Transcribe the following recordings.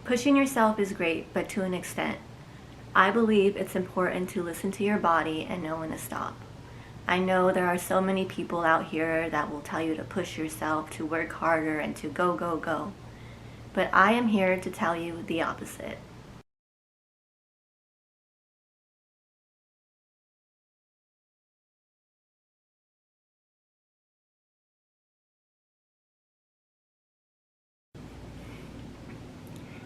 Pushing yourself is great, but to an extent. I believe it's important to listen to your body and know when to stop. I know there are so many people out here that will tell you to push yourself, to work harder, and to go, go, go. But I am here to tell you the opposite.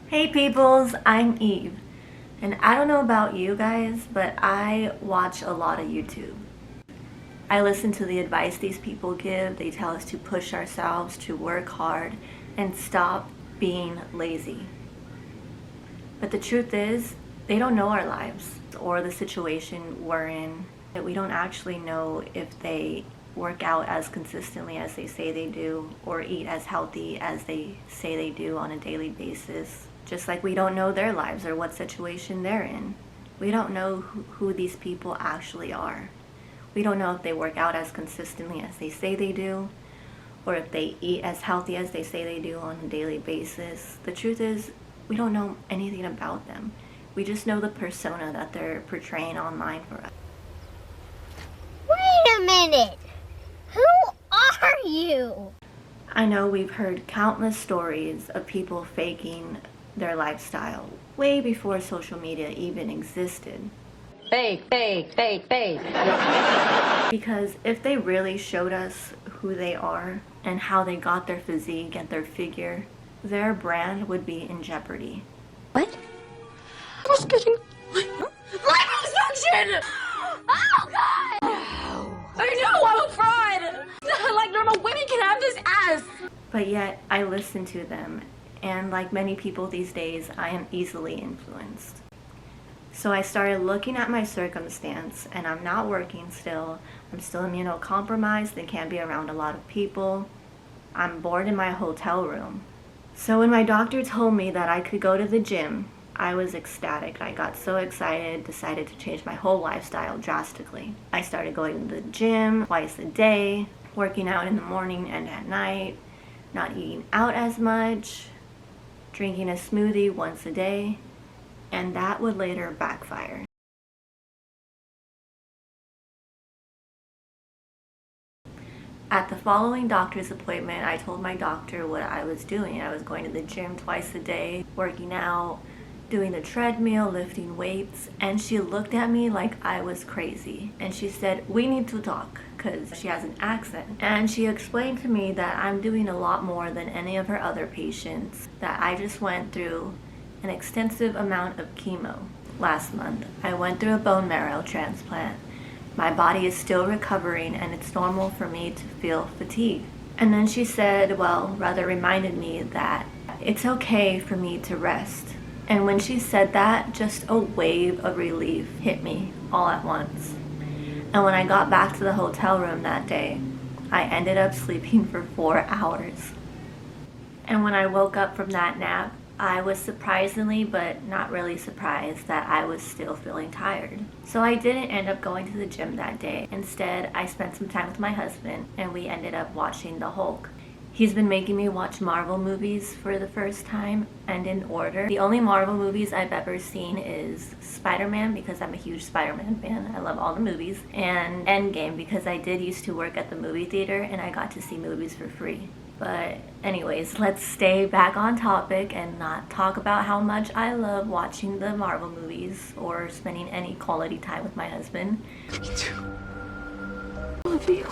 Hey peoples, I'm Eve. And I don't know about you guys, but I watch a lot of YouTube. I listen to the advice these people give. They tell us to push ourselves, to work hard, and stop being lazy. But the truth is, they don't know our lives or the situation we're in. We don't actually know if they work out as consistently as they say they do or eat as healthy as they say they do on a daily basis. Just like we don't know their lives or what situation they're in. We don't know who these people actually are. We don't know if they work out as consistently as they say they do, or if they eat as healthy as they say they do on a daily basis. The truth is, we don't know anything about them. We just know the persona that they're portraying online for us. Wait a minute! Who are you? I know we've heard countless stories of people faking their lifestyle way before social media even existed. Fake. Because if they really showed us who they are and how they got their physique and their figure, their brand would be in jeopardy. What? I was getting liposuction! Oh God! I know, I'm a fraud! Like normal women can have this ass! But yet, I listen to them, and like many people these days, I am easily influenced. So I started looking at my circumstance, and I'm not working still. I'm still immunocompromised and can't be around a lot of people. I'm bored in my hotel room. So when my doctor told me that I could go to the gym, I was ecstatic. I got so excited, decided to change my whole lifestyle drastically. I started going to the gym twice a day, working out in the morning and at night, not eating out as much, drinking a smoothie once a day, and that would later backfire. At the following doctor's appointment, I told my doctor what I was doing. I was going to the gym twice a day, working out, doing the treadmill, lifting weights, and she looked at me like I was crazy. And she said, "We need to talk," because she has an accent. And she explained to me that I'm doing a lot more than any of her other patients, that I just went through an extensive amount of chemo. Last month, I went through a bone marrow transplant. My body is still recovering, and it's normal for me to feel fatigue. And then she said, rather reminded me that it's okay for me to rest. And when she said that, just a wave of relief hit me all at once. And when I got back to the hotel room that day, I ended up sleeping for 4 hours. And when I woke up from that nap, I was surprisingly, but not really surprised, that I was still feeling tired. So I didn't end up going to the gym that day. Instead, I spent some time with my husband, and we ended up watching The Hulk. He's been making me watch Marvel movies for the first time, and in order. The only Marvel movies I've ever seen is Spider-Man, because I'm a huge Spider-Man fan. I love all the movies. And Endgame, because I did used to work at the movie theater, and I got to see movies for free. But anyways, let's stay back on topic and not talk about how much I love watching the Marvel movies or spending any quality time with my husband. Me too. Love you.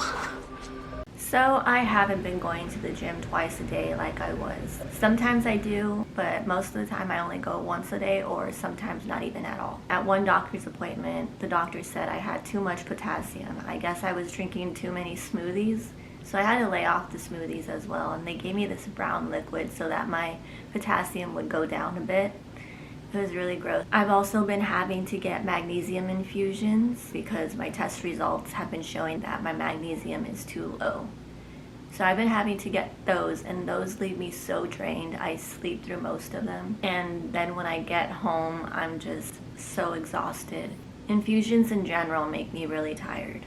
So I haven't been going to the gym twice a day like I was. Sometimes I do, but most of the time I only go once a day, or sometimes not even at all. At one doctor's appointment, the doctor said I had too much potassium. I guess I was drinking too many smoothies. So I had to lay off the smoothies as well, and they gave me this brown liquid so that my potassium would go down a bit. It was really gross. I've also been having to get magnesium infusions because my test results have been showing that my magnesium is too low. So I've been having to get those, and those leave me so drained. I sleep through most of them. And then when I get home, I'm just so exhausted. Infusions in general make me really tired.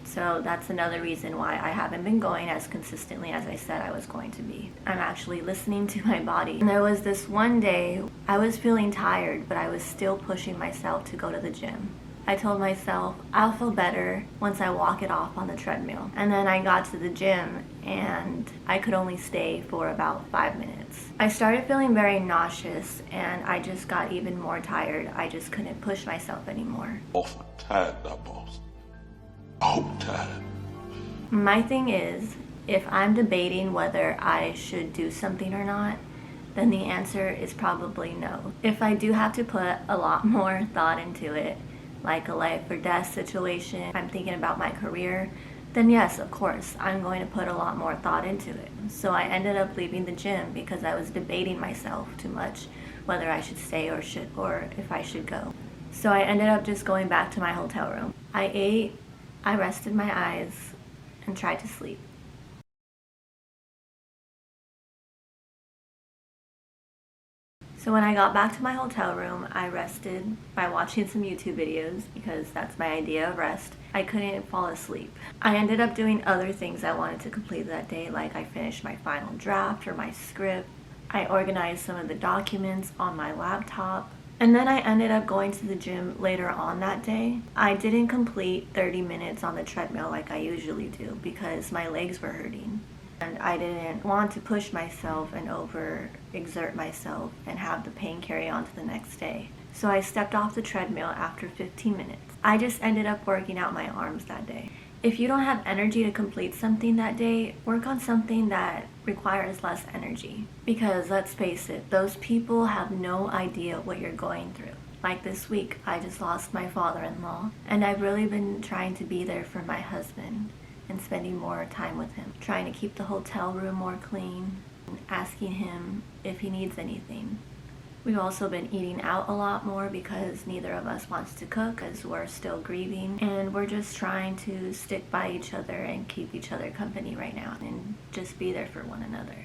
So that's another reason why I haven't been going as consistently as I said I was going to be. I'm actually listening to my body. And there was this one day I was feeling tired, but I was still pushing myself to go to the gym. I told myself I'll feel better once I walk it off on the treadmill. And then I got to the gym and I could only stay for about 5 minutes. I started feeling very nauseous and I just got even more tired. I just couldn't push myself anymore. Awful tired now, boss. Oh, tired. My thing is, if I'm debating whether I should do something or not, then the answer is probably no. If I do have to put a lot more thought into it, like a life or death situation, I'm thinking about my career, then yes, of course, I'm going to put a lot more thought into it. So I ended up leaving the gym because I was debating myself too much, whether I should stay or if I should go. So I ended up just going back to my hotel room. I ate, I rested my eyes, and tried to sleep. So when I got back to my hotel room, I rested by watching some YouTube videos because that's my idea of rest. I couldn't fall asleep. I ended up doing other things I wanted to complete that day, like I finished my final draft for my script. I organized some of the documents on my laptop. And then I ended up going to the gym later on that day. I didn't complete 30 minutes on the treadmill like I usually do because my legs were hurting. And I didn't want to push myself and overexert myself and have the pain carry on to the next day. So I stepped off the treadmill after 15 minutes. I just ended up working out my arms that day. If you don't have energy to complete something that day, work on something that requires less energy. Because let's face it, those people have no idea what you're going through. Like this week, I just lost my father-in-law, and I've really been trying to be there for my husband and spending more time with him, trying to keep the hotel room more clean, and asking him if he needs anything. We've also been eating out a lot more because neither of us wants to cook as we're still grieving, and we're just trying to stick by each other and keep each other company right now and just be there for one another.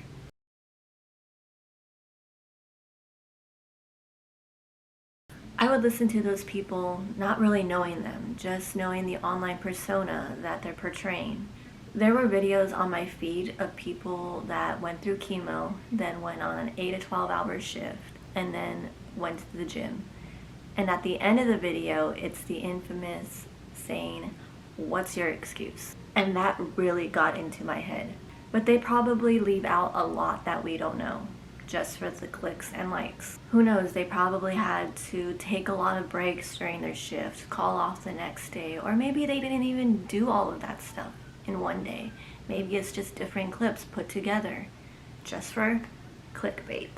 I would listen to those people not really knowing them, just knowing the online persona that they're portraying. There were videos on my feed of people that went through chemo, then went on an 8 to 12 hour shift, and then went to the gym. And at the end of the video, it's the infamous saying, "What's your excuse?" And that really got into my head. But they probably leave out a lot that we don't know, just for the clicks and likes. Who knows, they probably had to take a lot of breaks during their shift, call off the next day, or maybe they didn't even do all of that stuff in one day. Maybe it's just different clips put together, just for clickbait.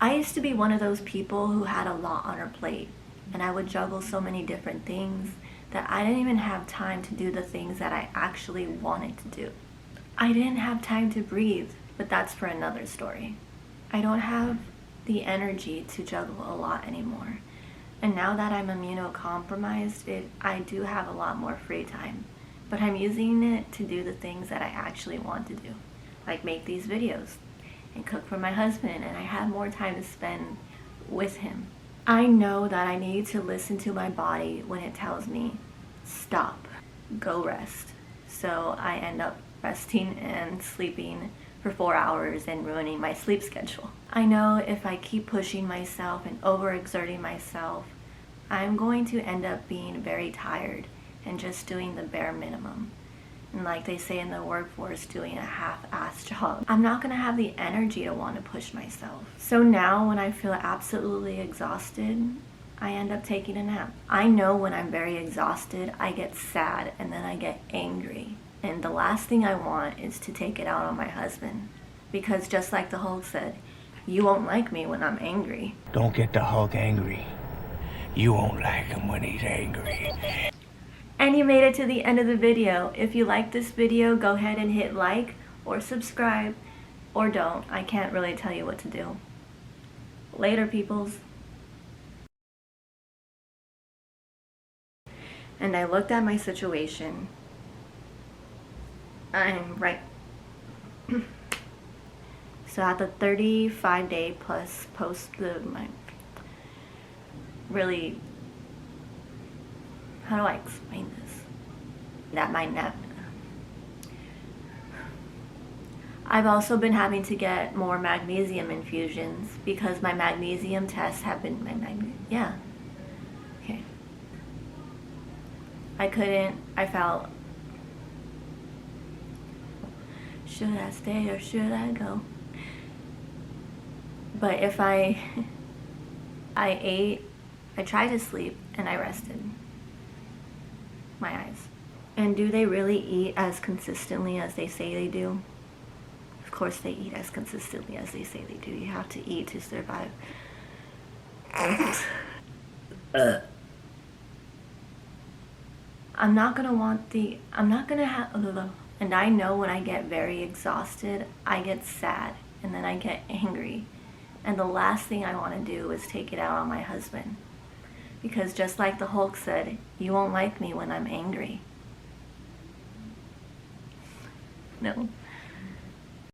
I used to be one of those people who had a lot on her plate, and I would juggle so many different things that I didn't even have time to do the things that I actually wanted to do. I didn't have time to breathe, but that's for another story. I don't have the energy to juggle a lot anymore. And now that I'm immunocompromised, I do have a lot more free time. But I'm using it to do the things that I actually want to do, like make these videos and cook for my husband, and I have more time to spend with him. I know that I need to listen to my body when it tells me, stop, go rest. So I end up resting and sleeping for 4 hours and ruining my sleep schedule. I know if I keep pushing myself and overexerting myself, I'm going to end up being very tired and just doing the bare minimum. And like they say in the workforce, doing a half-assed job. I'm not gonna have the energy to want to push myself. So now when I feel absolutely exhausted, I end up taking a nap. I know when I'm very exhausted, I get sad and then I get angry. And the last thing I want is to take it out on my husband. Because just like the Hulk said, you won't like me when I'm angry. Don't get the Hulk angry. You won't like him when he's angry. And you made it to the end of the video. If you like this video, go ahead and hit like or subscribe, or don't. I can't really tell you what to do. Later, peoples. And I looked at my situation. I'm right. So at the 35-day plus post really, how do I explain this? that I've also been having to get more magnesium infusions because my magnesium tests have been, yeah. Okay. I felt, should I stay or should I go? But if I ate, I tried to sleep and I rested my eyes. And do they really eat as consistently as they say they do? Of course they eat as consistently as they say they do. You have to eat to survive. I'm not gonna have, and I know when I get very exhausted, I get sad and then I get angry. And the last thing I want to do is take it out on my husband. Because just like the Hulk said, you won't like me when I'm angry. No.